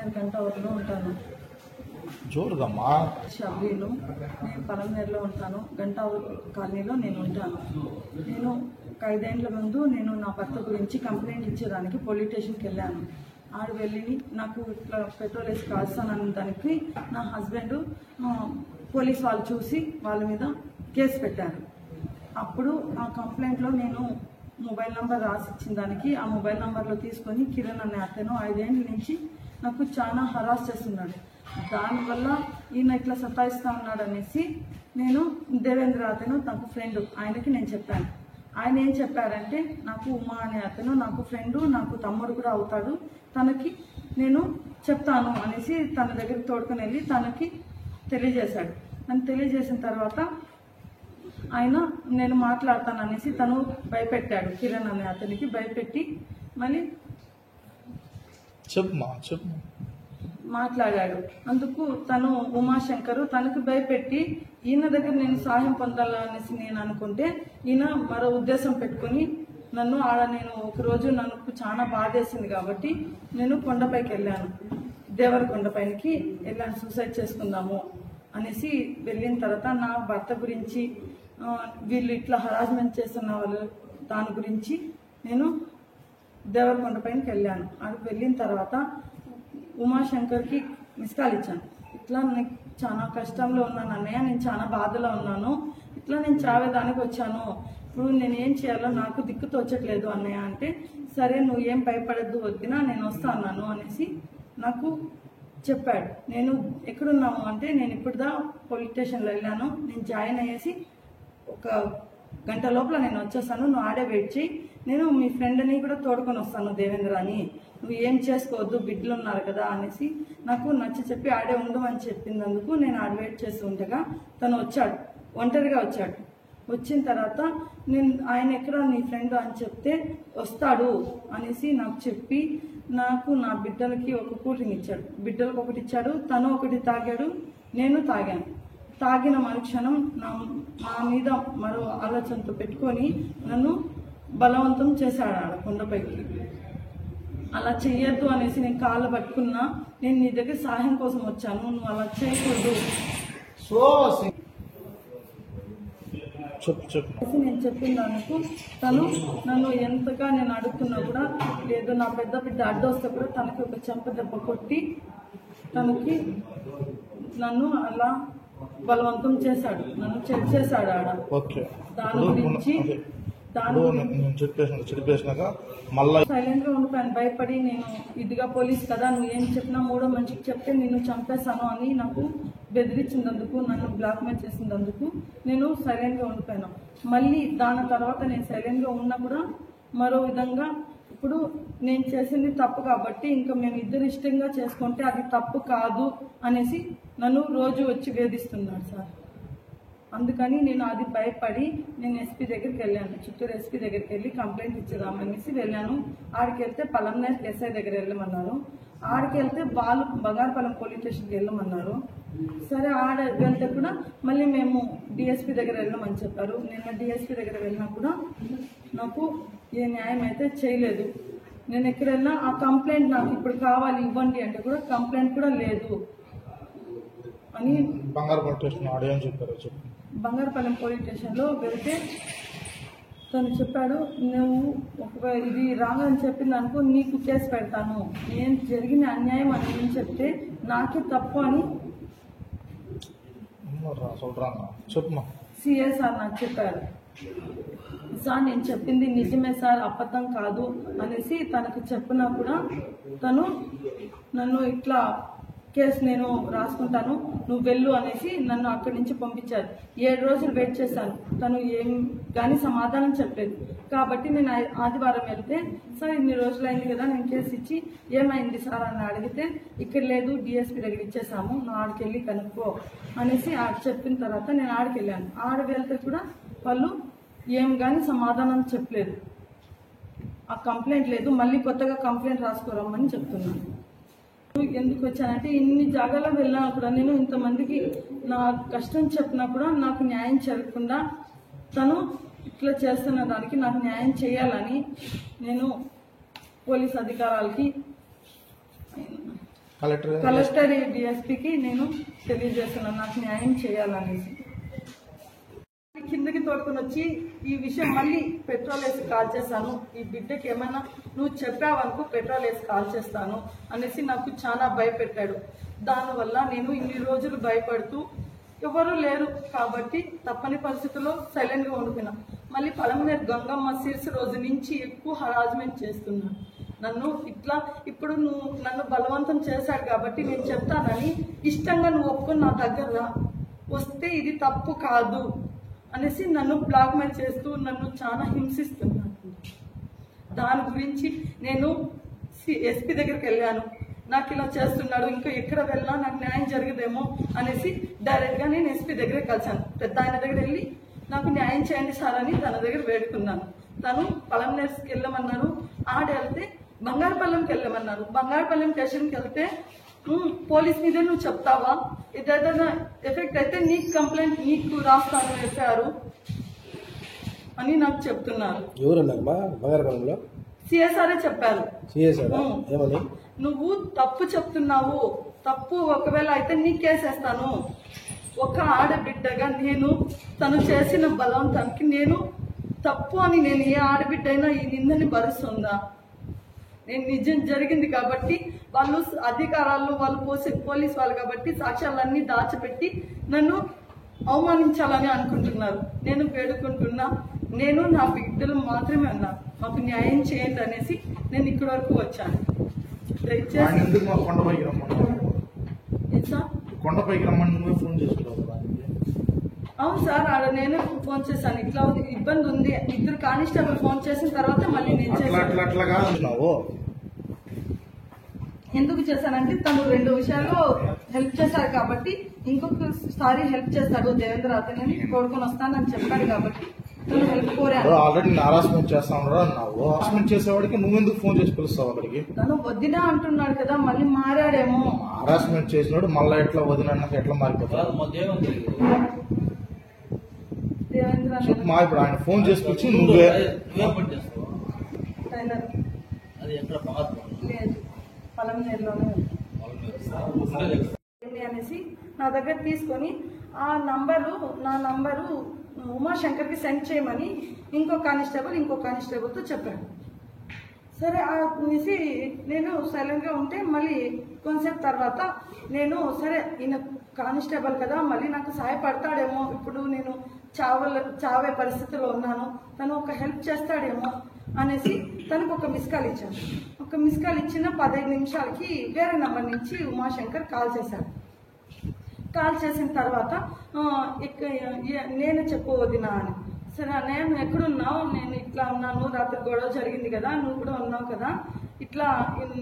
పలమనేరు గంటవరంలో ఉంటాను. జోరుగమ్మా. షబ్బీలు. నేను పలమనేరులో ఉంటాను. గంటవరం కాలనీలో నేను ఉంటాను. నేను 5 ఏళ్ల ముందు నేను నా భర్త గురించి కంప్లైంట్ ఇచ్చేదానికి పోలీస్ స్టేషన్కి వెళ్ళాను. ఆడ వెళ్ళి నాకు ఇట్లా పెట్రోల్ వేసి కాస్తానన్న దానికి నా హస్బెండ్ పోలీస్ వాళ్ళు చూసి వాళ్ళ మీద కేసు పెట్టారు. అప్పుడు ఆ కంప్లైంట్లో నేను మొబైల్ నెంబర్ రాసి ఇచ్చిన దానికి ఆ మొబైల్ నెంబర్లో తీసుకొని కిరణ్ అనే అతను 5 ఏళ్ళ నుంచి నాకు చాలా హరాస్ చేస్తున్నాడు. దానివల్ల ఈయన ఇట్లా సతాయిస్తూ ఉన్నాడు అనేసి నేను దేవేంద్ర అతను నాకు ఫ్రెండ్, ఆయనకి నేను చెప్పాను. ఆయన ఏం చెప్పారంటే నాకు ఉమా అనే అతను నాకు ఫ్రెండు, నాకు తమ్ముడు కూడా అవుతాడు, తనకి నేను చెప్తాను అనేసి తన దగ్గరికి తోడుకొని వెళ్ళి తనకి తెలియజేశాడు. నన్ను తెలియజేసిన తర్వాత ఆయన నేను మాట్లాడతాను అనేసి తను భయపెట్టాడు. కిరణ్ అనే అతనికి భయపెట్టి మళ్ళీ మాట్లాడాడు. అందుకు తను ఉమాశంకరు తనకు భయపెట్టి ఈయన దగ్గర నేను సహాయం పొందాలనేసి నేను అనుకుంటే ఈయన మరో ఉద్దేశం పెట్టుకుని నన్ను నేను ఒకరోజు నాకు చాలా బాధేసింది కాబట్టి నేను కొండపైకి వెళ్ళాను. దేవరకొండపైకి వెళ్ళాను, సూసైడ్ చేసుకుందాము అనేసి వెళ్ళిన తర్వాత నా భర్త గురించి వీళ్ళు ఇట్లా హరాస్మెంట్ చేస్తున్న వాళ్ళు దాని గురించి నేను దేవరకొండపైకి వెళ్ళాను. అక్కడికి వెళ్ళిన తర్వాత ఉమాశంకర్కి మిస్ కాల్ ఇచ్చాను. ఇట్లా నేను చాలా కష్టంలో ఉన్నాను అన్నయ్య, నేను చాలా బాధలో ఉన్నాను, ఇట్లా నేను చావేదానికి వచ్చాను, ఇప్పుడు నేను ఏం చేయాలో నాకు దిక్కు తోచట్లేదు అన్నయ్య అంటే, సరే నువ్వు ఏం భయపడద్దు వద్దినా నేను వస్తాను అనేసి నాకు చెప్పాడు. నేను ఎక్కడున్నాము అంటే నేను ఇప్పుడుదా పోలీస్ స్టేషన్లో వెళ్ళాను, నేను జాయిన్ అయ్యేసి 1 గంట లోపల నేను వచ్చేస్తాను, నువ్వు ఆడే వెయిట్ చేయి, నేను మీ ఫ్రెండ్ని కూడా తోడుకొని వస్తాను దేవేంద్ర అని, నువ్వు ఏం చేసుకోవద్దు బిడ్డలు ఉన్నారు కదా అనేసి నాకు నచ్చి చెప్పి ఆడే ఉండమని చెప్పినందుకు నేను ఆడ వెయిట్ చేస్తూ ఉండగా తను వచ్చాడు, ఒంటరిగా వచ్చాడు. వచ్చిన తర్వాత నేను ఆయన ఎక్కడ నీ ఫ్రెండ్ అని చెప్తే వస్తాడు అనేసి నాకు చెప్పి నాకు నా బిడ్డలకి ఒక కూల్ డ్రింక్ ఇచ్చాడు. బిడ్డలకు ఒకటి ఇచ్చాడు, తను ఒకటి తాగాడు, నేను తాగాను. తాగిన మరుక్షణం నా మీద మరో ఆలోచనతో పెట్టుకొని నన్ను బలవంతం చేశాడు ఆడ కొండపైకి. అలా చెయ్యొద్దు అనేసి నేను కాళ్ళు పట్టుకున్నా, నేను నీ దగ్గర సహాయం కోసం వచ్చాను, నువ్వు అలా చేయకూడదు నేను చెప్పిన దానికి తను నన్ను ఎంతగా నేను అడుగుతున్నా కూడా లేదు, నా పెద్ద బిడ్డ అడ్డొస్తే కూడా తనకి ఒక చెంప దెబ్బ కొట్టి తనకి నన్ను అలా బలవంతం చేశాడు, నన్ను చెక్ చేశాడు ఆడ. దాని గురించి సైలెంట్ గా ఉండిపోయాను. భయపడి నేను ఇదిగా పోలీస్ కదా, నువ్వు ఏం చెప్పినా 3వ మనిషికి చెప్తే నిన్ను చంపేస్తాను అని నాకు బెదిరించినందుకు, నన్ను బ్లాక్మెయిల్ చేసినందుకు నేను సైలెంట్ గా ఉండిపోయాను. మళ్ళీ దాని తర్వాత నేను సైలెంట్ గా ఉన్నా కూడా మరో విధంగా ఇప్పుడు నేను చేసింది తప్పు కాబట్టి ఇంకా మేము ఇద్దరు ఇష్టంగా చేసుకుంటే అది తప్పు కాదు అనేసి నన్ను రోజు వచ్చి వేధిస్తున్నాడు సార్. అందుకని నేను అది భయపడి నేను ఎస్పీ దగ్గరికి వెళ్ళాను, చిత్తూరు ఎస్పీ దగ్గరికి వెళ్ళి కంప్లైంట్ ఇచ్చేదామనేసి వెళ్ళాను. ఆడికి వెళ్తే పలమనేరు ఎస్ఐ దగ్గర వెళ్ళమన్నారు, ఆడికి వెళ్తే వాళ్ళు బంగారపాలెం పోలీస్ స్టేషన్కి వెళ్ళమన్నారు. సరే ఆడ వెళ్తే కూడా మళ్ళీ మేము డిఎస్పీ దగ్గర వెళ్ళమని చెప్పారు. నిన్న డిఎస్పీ దగ్గర వెళ్ళినా కూడా నాకు ఏ న్యాయం అయితే చేయలేదు. నేను ఎక్కడ వెళ్ళినా ఆ కంప్లైంట్ నాకు ఇప్పుడు కావాలి ఇవ్వండి అంటే కూడా కంప్లైంట్ కూడా లేదు అని బంగారపాలెం పోలీస్ స్టేషన్లో వెళ్తే తను చెప్పాడు, నువ్వు ఇది రాంగ్ అని చెప్పింది అనుకో నీకు కేసు పెడతాను, నేను జరిగిన అన్యాయం అని నేను చెప్తే నాకే తప్పు అని సిఏ సార్ నాకు చెప్పారు. సార్ నేను చెప్పింది నిజమే సార్, అబద్ధం కాదు అనేసి తనకు చెప్పినా కూడా తను నన్ను ఇట్లా కేసు నేను రాసుకుంటాను నువ్వు వెళ్ళు అనేసి నన్ను అక్కడి నుంచి పంపించారు. 7 రోజులు వెయిట్ చేశాను, తను ఏం కానీ సమాధానం చెప్పలేదు. కాబట్టి నేను ఆదివారం వెళ్తే సార్ ఇన్ని రోజులు అయింది కదా, నేను కేసు ఇచ్చి ఏమైంది సార్ అని అడిగితే ఇక్కడ లేదు డిఎస్పీ దగ్గర ఇచ్చేసాము, నువ్వు ఆడికి వెళ్ళి కనుక్కో అనేసి చెప్పిన తర్వాత నేను ఆడికి వెళ్ళాను. ఆడ వెళ్తే కూడా వాళ్ళు ఏం కానీ సమాధానం చెప్పలేదు, ఆ కంప్లైంట్ లేదు, మళ్ళీ కొత్తగా కంప్లైంట్ రాసుకోరమ్మని చెప్తున్నాను. ఎందుకు వచ్చానంటే ఇన్ని జాగాలో వెళ్ళినా కూడా నేను ఇంతమందికి నా కష్టం చెప్పినా కూడా నాకు న్యాయం జరగకుండా తను ఇట్లా చేస్తున్న దానికి నాకు న్యాయం చేయాలని నేను పోలీస్ అధికారులకి కలెక్టర్ డిఎస్పీకి నేను తెలియజేస్తున్నాను నాకు న్యాయం చేయాలనేసి. కిందకి తోడుకొని వచ్చి ఈ విషయం మళ్ళీ పెట్రోల్ వేసి కాల్ చేస్తాను, ఈ బిడ్డకి ఏమన్నా నువ్వు చెప్పావనుకో పెట్రోల్ వేసి కాల్ చేస్తాను అనేసి నాకు చాలా భయపెట్టాడు. దానివల్ల నేను ఇన్ని రోజులు భయపడుతూ ఎవరు లేరు కాబట్టి తప్పని పరిస్థితుల్లో సైలెంట్గా ఉండిపోయినా. మళ్ళీ పలమనేరు గంగమ్మ సీర్స్ రోజు నుంచి ఎక్కువ హరాస్మెంట్ చేస్తున్నాను నన్ను. ఇట్లా ఇప్పుడు నువ్వు నన్ను బలవంతం చేశాడు కాబట్టి నేను చెప్తానని ఇష్టంగా నువ్వు ఒప్పుకొని నా దగ్గర రా, వస్తే ఇది తప్పు కాదు అనేసి నన్ను బ్లాక్మెయిల్ చేస్తూ నన్ను చాలా హింసిస్తున్నాను. దాని గురించి నేను ఎస్పీ దగ్గరికి వెళ్ళాను. నాకు ఇలా చేస్తున్నాడు, ఇంకా ఎక్కడ వెళ్ళినా నాకు న్యాయం జరగదేమో అనేసి డైరెక్ట్గా నేను ఎస్పీ దగ్గర కలిసాను. పెద్ద ఆయన దగ్గర వెళ్ళి నాకు న్యాయం చేయండి సార్ అని తన దగ్గర వేడుకున్నాను. తను పలంనేర్స్కి వెళ్ళమన్నారు, వెళ్తే బంగారుపల్లెంకి వెళ్ళమన్నారు. బంగారుపల్లెం స్టేషన్కి వెళ్తే పోలీస్ మీదే నువ్వు చెప్తావా, ఏదైనా ఎఫెక్ట్ అయితే నీకు కంప్లైంట్ నీకు రాస్తాను వేశారు అని నాకు చెప్తున్నారు. ఎవరన్నారమ్మా బంగారుపల్లంలో? సిఎస్ఆర్ఏ చెప్పారు. ఏమని? నువ్వు తప్పు చెప్తున్నావు, తప్పు ఒకవేళ అయితే నీ కేసేస్తాను. ఒక ఆడబిడ్డగా నేను తను చేసిన బలవంతానికి నేను తప్పు అని నేను ఏ ఆడబిడ్డ అయినా ఈ నిందని భరిస్తుందా? నేను నిజం జరిగింది కాబట్టి వాళ్ళు అధికారాల్లో వాళ్ళు పోలీస్ వాళ్ళు కాబట్టి సాక్ష్యాలన్నీ దాచిపెట్టి నన్ను అవమానించాలని అనుకుంటున్నారు. నేను వేడుకుంటున్నా, నేను నా బిడ్డలు మాత్రమే ఉన్నా, మాకు న్యాయం చేయండి అనేసి నేను ఇక్కడి వరకు వచ్చాను. దయచేసి కొండపైకి రమ్మని ఫోన్ చేసుకున్నావు. అవును సార్, ఆడ నేను ఫోన్ చేశాను, ఇట్లా ఇబ్బంది ఉంది. ఇద్దరు కానిస్టేబుల్ ఫోన్ చేసిన తర్వాత మళ్ళీ నేను చేశాను. ఎందుకు చేశానంటే తను 2 విషయాల్లో హెల్ప్ చేశారు కాబట్టి ఇంకొకసారి హెల్ప్ చేస్తాడు దేవేంద్ర అతని కోరుకొని వస్తానని చెప్పాడు కాబట్టి నేను హెల్ప్ కోరాను. ఆల్రెడీ హరాస్మెంట్ చేస్తాను అన్నావు, హరాస్మెంట్ చేసేవాడికి నువ్వెందుకు ఫోన్ చేసి పిలుస్తావు అక్కడికి? తను వదినా అంటున్నాడు కదా, మళ్ళీ మారాడేమో. హరాస్మెంట్ చేసినాడు మళ్ళీ ఎట్లా వదిలినాక ఎట్లా మారిపోతాడు? దేవేంద్ర ఇప్పుడు ఆయన ఫోన్ చేసి పిలిచి నువ్వే లేదు పలమనేరులోనే అనేసి నా దగ్గర తీసుకొని నా నంబరు ఉమాశంకర్కి సెండ్ చేయమని ఇంకో కానిస్టేబుల్తో చెప్పాడు. సరే అనేసి నేను సైలెంట్గా ఉంటే మళ్ళీ కొంతసేపు తర్వాత నేను సరే ఈయన కానిస్టేబుల్ కదా మళ్ళీ నాకు సహాయపడతాడేమో, ఇప్పుడు నేను చావే పరిస్థితిలో ఉన్నాను, తను ఒక హెల్ప్ చేస్తాడేమో అనేసి తనకు ఒక మిస్ కాల్ ఇచ్చాను. ఒక మిస్ కాల్ ఇచ్చిన 15 నిమిషాలకి వేరే నెంబర్ నుంచి ఉమాశంకర్ కాల్ చేశాడు. కాల్ చేసిన తర్వాత నేను చెప్పవద్దినా అని. సరే నేను ఎక్కడున్నావు, నేను ఇట్లా ఉన్నాను, రాత్రి గొడవ జరిగింది కదా, నువ్వు కూడా ఉన్నావు కదా, ఇట్లా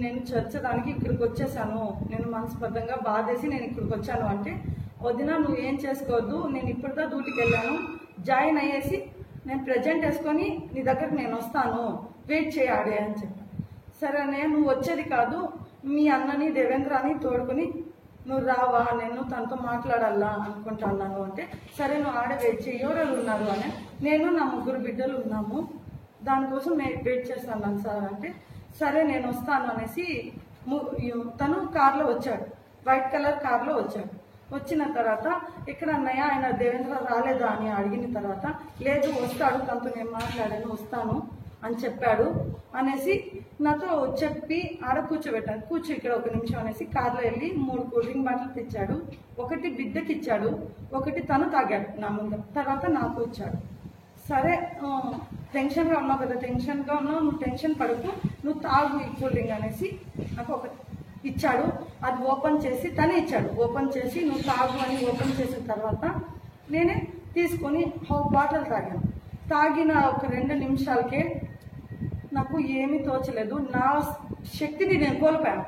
నేను చర్చడానికి ఇక్కడికి వచ్చేసాను, నేను మనస్పర్ధంగా బాధేసి నేను ఇక్కడికి వచ్చాను అంటే, వదినా నువ్వు ఏం చేసుకోవద్దు, నేను ఇప్పటిదా డ్యూటీకి వెళ్ళాను, జాయిన్ అయ్యేసి నేను ప్రజెంట్ వేసుకొని నీ దగ్గరకు నేను వస్తాను, వెయిట్ చేయాలి అని చెప్పాను. సరే నేను వచ్చేది కాదు, మీ అన్నని దేవేంద్రాని తోడుకొని నువ్వు రావా, నేను తనతో మాట్లాడాలా అనుకుంటున్నాను అంటే, సరే నువ్వు ఆడ వెయిట్ చేయి, ఎవరెవరు ఉన్నారు అని. నేను నా 3 బిడ్డలు ఉన్నాము, దానికోసం నేను వెయిట్ చేస్తాను సార్ అంటే, సరే నేను వస్తాను అనేసి తను కార్లో వచ్చాడు, వైట్ కలర్ కార్లో వచ్చాడు. వచ్చిన తర్వాత ఇక్కడ అన్నయ్య ఆయన దేవేంద్ర రాలేదా అని అడిగిన తర్వాత, లేదు వస్తాడు, తనతో నేను మాట్లాడాను, వస్తాను అని చెప్పాడు అనేసి నాతో చెప్పి ఆడ కూర్చోబెట్టాను. ఇక్కడ 1 నిమిషం అనేసి కార్లో వెళ్ళి 3 కూల్ డ్రింక్ బాటిల్ తెచ్చాడు. ఒకటి బిడ్డకి ఇచ్చాడు, ఒకటి తను తాగాడు నా ముందు, తర్వాత నాకు ఇచ్చాడు. సరే టెన్షన్గా ఉన్నావు కదా, టెన్షన్గా ఉన్నావు, నువ్వు టెన్షన్ పడుకు, నువ్వు తాగు ఈ కూల్ డ్రింక్ అనేసి నాకు ఒకటి ఇచ్చాడు. అది ఓపెన్ చేసి తనే ఇచ్చాడు, ఓపెన్ చేసి నువ్వు తాగు అని ఓపెన్ చేసిన తర్వాత నేనే తీసుకొని 1/2 బాటిల్ తాగాను. తాగిన ఒక 2 నిమిషాలకే నాకు ఏమీ తోచలేదు, నా శక్తిని నేను కోల్పోయాను.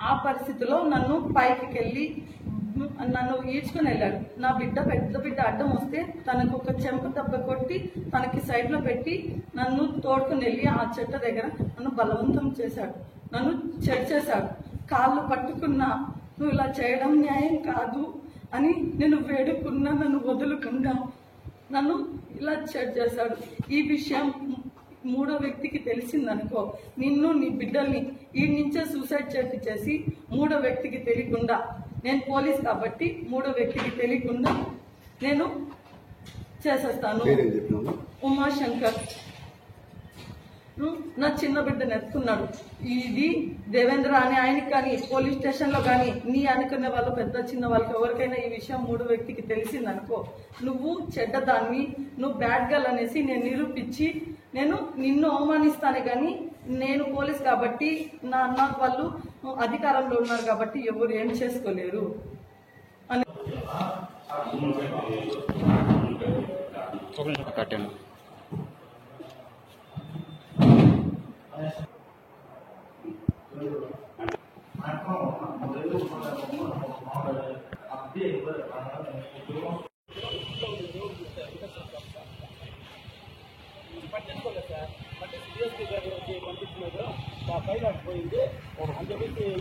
ఆ పరిస్థితిలో నన్ను పైకి వెళ్ళి నన్ను ఈడ్చుకుని వెళ్ళాడు. నా పెద్ద బిడ్డ అడ్డం వస్తే తనకు ఒక చెంప దెబ్బ కొట్టి తనకి సైడ్లో పెట్టి నన్ను తోడుకుని వెళ్ళి ఆ చెట్టు దగ్గర నన్ను బలవంతం చేశాడు, నన్ను చేశాడు. కాళ్ళు పట్టుకున్నా, నువ్వు ఇలా చేయడం న్యాయం కాదు అని నేను వేడుకున్నా, నన్ను వదులుకున్నా, నన్ను ఇలా చేశాడు. ఈ విషయం మూడో వ్యక్తికి తెలిసిందనుకో, నిన్ను నీ బిడ్డల్ని ఈ నుంచే సూసైడ్ చేపించేసి మూడో వ్యక్తికి తెలియకుండా, నేను పోలీస్ కాబట్టి మూడో వ్యక్తికి తెలియకుండా నేను చేసేస్తాను. ఉమాశంకర్ నా చిన్న బిడ్డను ఎత్తుకున్నాడు. ఇది దేవేంద్ర అనే ఆయనకి కానీ పోలీస్ స్టేషన్లో కానీ నీ అనుకునే వాళ్ళు పెద్ద చిన్న వాళ్ళకి ఎవరికైనా ఈ విషయం మూడో వ్యక్తికి తెలిసిందనుకో, నువ్వు చెడ్డదాన్ని, నువ్వు బ్యాడ్ గర్ల్ అనేసి నేను నిరూపించి నేను నిన్ను అవమానిస్తాను. కానీ నేను పోలీస్ కాబట్టి నా అన్న వాళ్ళు అధికారంలో ఉన్నారు కాబట్టి ఎవరు ఏం చేసుకోలేరు అని పట్టించుకోలేదు సార్. పట్టించి డిఎస్పీ గారు పంపించినారు. మా పైన పోయింది అని చెప్పేసి